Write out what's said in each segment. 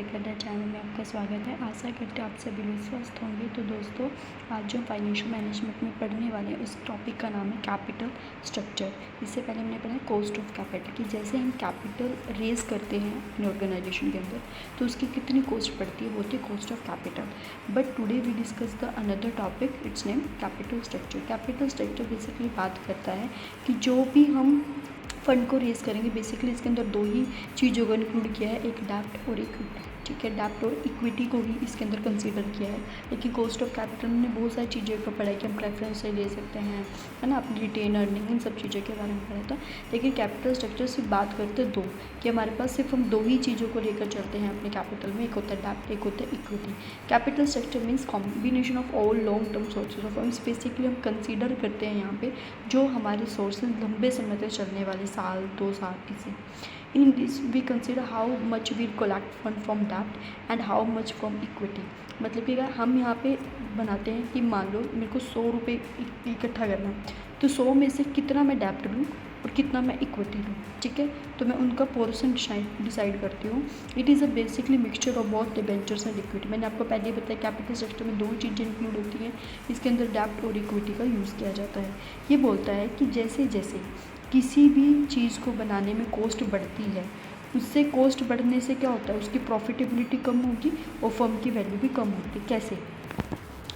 कर the channel में आपका स्वागत है। आशा करते हैं आप सभी लोग स्वस्थ होंगे। तो दोस्तों, आज जो फाइनेंशियल मैनेजमेंट में पढ़ने वाले हैं उस टॉपिक का नाम है कैपिटल स्ट्रक्चर। इससे पहले हमने पढ़ा कॉस्ट ऑफ कैपिटल कि जैसे हम कैपिटल रेज करते हैं अपने ऑर्गेनाइजेशन के अंदर तो उसकी कितनी कॉस्ट पड़ती है, वो होती है cost of capital. But today we discuss the another topic, it's name capital structure. Capital structure basically बात करता है कि जो भी हम फंड को रेज़ करेंगे, बेसिकली इसके अंदर दो ही चीज़ों को इंक्लूड किया है, एक डेप्ट और इक्विटी। ठीक है, डेप्ट और इक्विटी को ही इसके अंदर कंसीडर किया है। लेकिन कॉस्ट ऑफ कैपिटल में बहुत सारी चीज़ों को पढ़ा है कि हम प्रेफरेंस से ले सकते हैं, है ना, अपनी रिटेन अर्निंग, इन सब चीज़ों के बारे में पढ़ा था। लेकिन कैपिटल स्ट्रक्चर से बात करते दो कि हमारे पास सिर्फ हम दो ही चीज़ों को लेकर चलते हैं अपने कैपिटल में, एक होता है डेप्ट, एक होता है equity. Capital structure means combination of all long term sources of funds. Basically हम कंसीडर करते हैं यहाँ पे जो हमारे सोर्सेज लंबे समय तक चलने वाले, साल 2 साल किसी। In this we consider how much we collect fund from debt and how much from equity। मतलब कि अगर हम यहाँ पे बनाते हैं कि मान लो मेरे को 100 रुपये इकट्ठा करना है, तो 100 में से कितना मैं डेप्ट लूँ और कितना मैं इक्विटी लूँ। ठीक है, तो मैं उनका पोर्शन डिसाइड करती हूँ। It is a basically mixture of both debentures and equity. मैंने आपको पहले ही बताया कैपिटल स्ट्रक्चर में दो चीज़ें इंक्लूड होती हैं, इसके अंदर डेप्ट और इक्विटी का यूज़ किया जाता है। ये बोलता है कि जैसे जैसे किसी भी चीज़ को बनाने में कॉस्ट बढ़ती है, उससे कॉस्ट बढ़ने से क्या होता है, उसकी प्रॉफिटेबिलिटी कम होगी और फर्म की वैल्यू भी कम होगी। कैसे?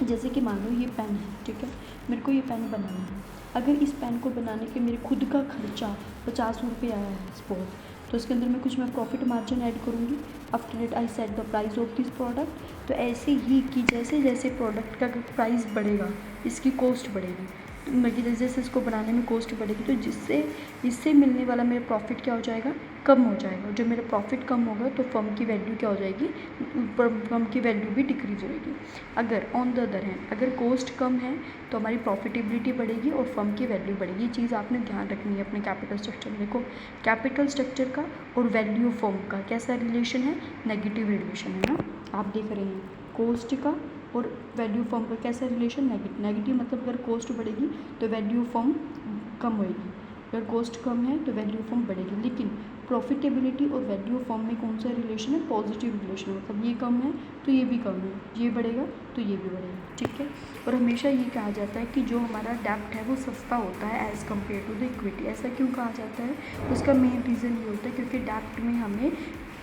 जैसे कि मान लो ये पेन है, ठीक है, मेरे को ये पेन बनाना है। अगर इस पेन को बनाने के मेरे खुद का खर्चा 50 रुपये आया है सपोज, तो इसके अंदर मैं प्रॉफिट मार्जिन ऐड करूँगी। After that I set the price of this product. तो ऐसे ही कि जैसे जैसे प्रोडक्ट का प्राइस बढ़ेगा इसकी कॉस्ट बढ़ेगी, मतलब जैसे जैसे इसको बनाने में कॉस्ट बढ़ेगी तो इससे मिलने वाला मेरा प्रॉफिट क्या हो जाएगा, कम हो जाएगा। जब मेरा प्रॉफिट कम होगा तो फर्म की वैल्यू क्या हो जाएगी, फर्म की वैल्यू भी डिक्रीज होएगी। अगर ऑन द अदर हैंड अगर कॉस्ट कम है तो हमारी प्रॉफिटेबिलिटी बढ़ेगी और फर्म की वैल्यू बढ़ेगी। ये चीज़ आपने ध्यान रखनी है अपने कैपिटल स्ट्रक्चर में। देखो, कैपिटल स्ट्रक्चर का और वैल्यू फर्म का कैसा रिलेशन है, नेगेटिव रिलेशन है ना। आप देख रहे हैं कॉस्ट का और वैल्यू फर्म का कैसा रिलेशन, नेगेटिव। मतलब अगर कॉस्ट बढ़ेगी तो वैल्यू फर्म कम होएगी, अगर कॉस्ट कम है तो वैल्यू फर्म बढ़ेगी। लेकिन प्रॉफिटेबिलिटी और वैल्यू फर्म में कौन सा रिलेशन है, पॉजिटिव रिलेशन। मतलब ये कम है तो ये भी कम है, ये बढ़ेगा तो ये भी बढ़ेगा। ठीक है, और हमेशा ये कहा जाता है कि जो हमारा डेप्ट है वो सस्ता होता है as compare to the equity. ऐसा क्यों कहा जाता है, उसका मेन रीज़न ये होता है क्योंकि डेप्ट में हमें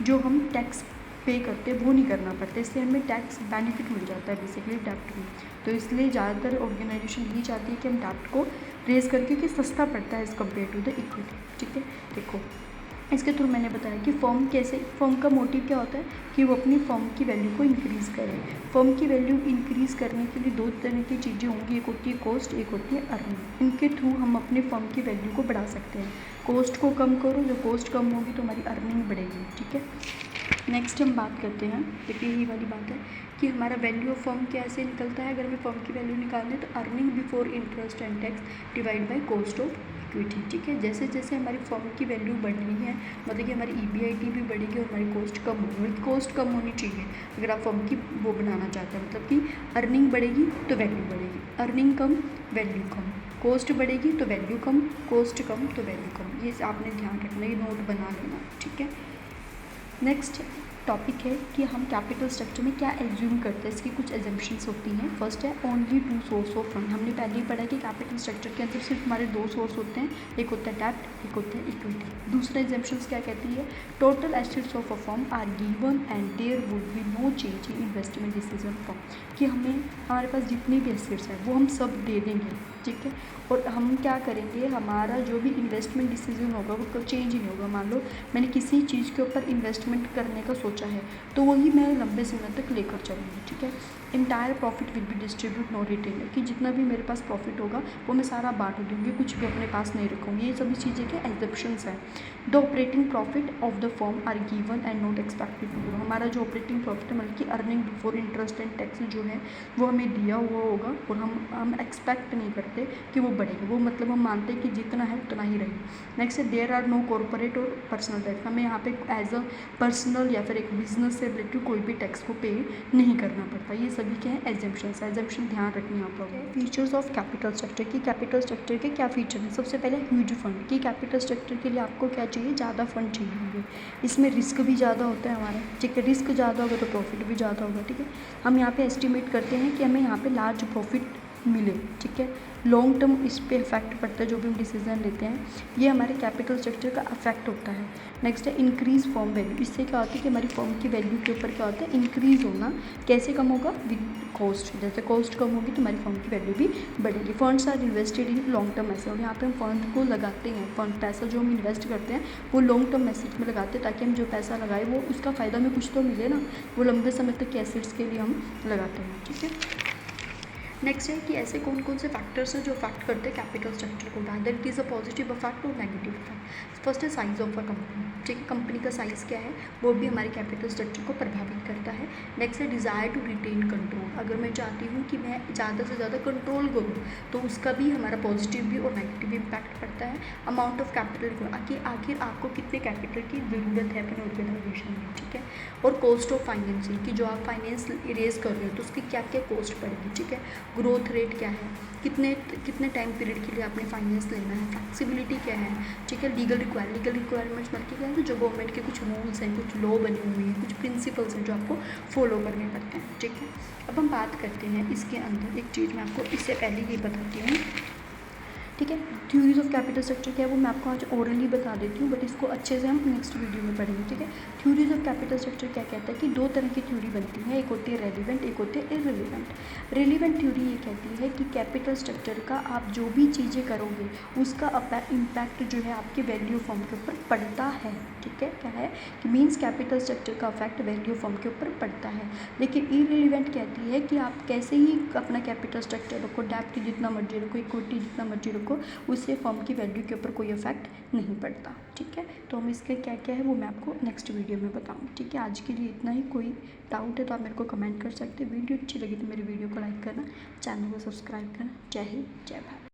जो हम टैक्स पे करते हैं वो नहीं करना पड़ता, इसलिए हमें टैक्स बेनिफिट मिल जाता है बेसिकली डेप्ट में। तो इसलिए ज़्यादातर ऑर्गेनाइजेशन यही चाहती है कि हम डेप्ट को रेज़ करके कि सस्ता पड़ता है as compare to the equity. ठीक है, देखो इसके थ्रू मैंने बताया कि फर्म का मोटिव क्या होता है कि वो अपनी फर्म की वैल्यू को इंक्रीज़ करे। फर्म की वैल्यू इंक्रीज़ करने के लिए दो तरह की चीज़ें होंगी, एक होती है कॉस्ट, एक होती है अर्निंग। इनके थ्रू हम अपने फर्म की वैल्यू को बढ़ा सकते हैं। कॉस्ट को कम करो, जब कॉस्ट कम होगी तो हमारी अर्निंग बढ़ेगी। ठीक है, नेक्स्ट हम बात करते हैं, देखिए यही वाली बात है कि हमारा वैल्यू ऑफ फर्म कैसे निकलता है। अगर हमें फर्म की वैल्यू निकालनी है तो earning before interest and tax divide by cost of equity. ठीक है, जैसे जैसे हमारी फर्म की वैल्यू बढ़ रही है, मतलब कि हमारी EBIT भी बढ़ेगी और हमारी कॉस्ट कम होगी। कॉस्ट कम होनी चाहिए अगर आप फर्म की वो बनाना चाहते हैं, मतलब कि अर्निंग बढ़ेगी तो वैल्यू बढ़ेगी, अर्निंग कम वैल्यू कम, कॉस्ट बढ़ेगी तो वैल्यू कम, कॉस्ट कम तो वैल्यू कम। ये आपने ध्यान रखना, ये नोट बना लेना। ठीक है, नेक्स्ट टॉपिक है कि हम कैपिटल स्ट्रक्चर में क्या एज्यूम करते हैं, इसकी कुछ एजम्पशंस होती हैं। फर्स्ट है ओनली 2 सोर्स ऑफ फंड। हमने पहले ही पढ़ा कि कैपिटल स्ट्रक्चर के अंदर सिर्फ हमारे 2 सोर्स होते हैं, एक होता है डेप्ट, एक होता है इक्विटी। दूसरा एजम्पशंस क्या कहती है, total assets of a firm are given and there would be no change in investment decision firm. कि हमारे पास जितने भी एसेट्स हैं वो हम सब दे देंगे। ठीक है, और हम क्या करेंगे, हमारा जो भी इन्वेस्टमेंट डिसीजन होगा वो चेंज ही नहीं होगा। मान लो मैंने किसी चीज़ के ऊपर इन्वेस्टमेंट करने का सोचा है तो वही मैं लंबे समय तक लेकर चलूँगी। ठीक है, entire profit will be distribute no retain, कि जितना भी मेरे पास प्रॉफिट होगा वो मैं सारा बांट दूँगी, कुछ भी अपने पास नहीं रखूँगी। ये सभी चीज़ें के एग्जेप्शंस हैं। The operating profit of the firm are given and not expected to grow. हमारा जो ऑपरेटिंग प्रॉफिट है, मतलब कि earning before interest and tax जो है वो हमें दिया हुआ होगा और हम एक्सपेक्ट नहीं करते कि वो बढ़ेगा, वो मतलब हम मानते हैं कि जितना है उतना ही रहेगा। नेक्स्ट है देयर आर नो कॉर्पोरेट और पर्सनल डेट। हमें यहाँ पे एज अ पर्सनल या फिर एक को बिजनेस से रिलेटेड कोई भी टैक्स को पे नहीं करना पड़ता। ये सभी क्या है, एग्जम्पशंस। एग्जम्पशन ध्यान रखनी आप लोग। फीचर्स ऑफ कैपिटल स्ट्रक्चर की कैपिटल स्ट्रक्चर के क्या फीचर हैं? सबसे पहले ह्यूज फंड की कैपिटल स्ट्रक्चर के लिए आपको क्या चाहिए, ज़्यादा फंड चाहिए होंगे। इसमें रिस्क भी ज़्यादा होता है हमारा, ठीक है। रिस्क ज़्यादा होगा तो प्रॉफिट भी ज़्यादा होगा, ठीक है। हम यहाँ पे एस्टिमेट करते हैं कि हमें यहाँ पे लार्ज प्रॉफिट मिले, ठीक है। लॉन्ग टर्म इस पे इफेक्ट पड़ता है, जो भी हम डिसीजन लेते हैं ये हमारे कैपिटल स्ट्रक्चर का इफेक्ट होता है। नेक्स्ट है इंक्रीज फर्म वैल्यू। इससे क्या होता है कि हमारी फर्म की वैल्यू के ऊपर क्या होता है, इंक्रीज होना। कैसे कम होगा, विद कॉस्ट। जैसे कॉस्ट कम होगी तो हमारी फर्म की वैल्यू भी बढ़ेगी। Funds are invested in long term asset. और यहाँ पे हम फंड को लगाते हैं, फंड पैसा जो हम इन्वेस्ट करते हैं वो लॉन्ग टर्म एसेट में लगाते हैं, ताकि हम जो पैसा लगाए वो उसका फ़ायदा हमें कुछ तो मिले ना। वो लंबे समय तक के एसेट्स के लिए हम लगाते हैं, ठीक है। नेक्स्ट है कि ऐसे कौन कौन से फैक्टर्स हैं जो अफेक्ट करते हैं कैपिटल स्ट्रक्चर को, whether it is a positive effect और नेगेटिव इफेक्ट। फर्स्ट है साइज ऑफ अ कंपनी, ठीक है। कंपनी का साइज़ क्या है वो भी हमारे कैपिटल स्ट्रक्चर को प्रभावित करता है। नेक्स्ट है डिज़ायर टू रिटेन कंट्रोल। अगर मैं चाहती हूँ कि मैं ज़्यादा से ज़्यादा कंट्रोल करूँ तो उसका भी हमारा पॉजिटिव भी और नेगेटिव भी इम्पैक्ट पड़ता है। अमाउंट ऑफ कैपिटल, आखिर आपको कितने कैपिटल की ज़रूरत है अपने ऑर्गेनाइजेशन में, ठीक है। और कॉस्ट ऑफ फाइनेंसिंग, कि जो आप फाइनेंस इरेज कर रहे हो तो उसकी क्या क्या कॉस्ट पड़ेगी, ठीक है। ग्रोथ रेट क्या है, कितने टाइम पीरियड के लिए आपने फाइनेंस लेना है, फ्लेक्सिबिलिटी क्या है, ठीक है। लीगल रिक्वायरमेंट्स मतलब क्या है, जो गवर्नमेंट के कुछ रूल्स हैं, कुछ लॉ बने हुए हैं, कुछ प्रिंसिपल्स हैं जो आपको फॉलो करने पड़ते हैं, ठीक है। अब हम बात करते हैं इसके अंदर एक चीज़ मैं आपको इससे पहले ये बताती हूँ, ठीक है। थ्योरीज ऑफ कैपिटल स्ट्रक्चर क्या है वो मैं आपको आज ओरली बता देती हूँ, बट इसको अच्छे से हम नेक्स्ट वीडियो में पढ़ेंगे, ठीक है। थ्योरीज ऑफ कैपिटल स्ट्रक्चर क्या कहता है कि दो तरह की थ्योरी बनती है, एक होती है रेलिवेंट, एक होती है इररिलेवेंट। रेलिवेंट थ्योरी ये कहती है कि कैपिटल स्ट्रक्चर का आप जो भी चीज़ें करोगे उसका इम्पैक्ट जो है आपके वैल्यू फॉर्म के ऊपर पड़ता है, ठीक है। क्या है कि मीन्स कैपिटल स्ट्रक्चर का इफेक्ट वैल्यू फॉर्म के ऊपर पड़ता है। लेकिन इररिलेवेंट कहती है कि आप कैसे ही अपना कैपिटल स्ट्रक्चर रखो, डेब्ट जितना मर्जी रखो, इक्विटी जितना मर्जी रखो, उससे फर्म की वैल्यू के ऊपर कोई इफेक्ट नहीं पड़ता, ठीक है। तो हम इसके क्या क्या है वो मैं आपको नेक्स्ट वीडियो में बताऊँ, ठीक है। आज के लिए इतना ही। कोई डाउट है तो आप मेरे को कमेंट कर सकते हैं। वीडियो अच्छी लगी तो मेरी वीडियो को लाइक करना, चैनल को सब्सक्राइब करना। जय हिंद, जय भारत।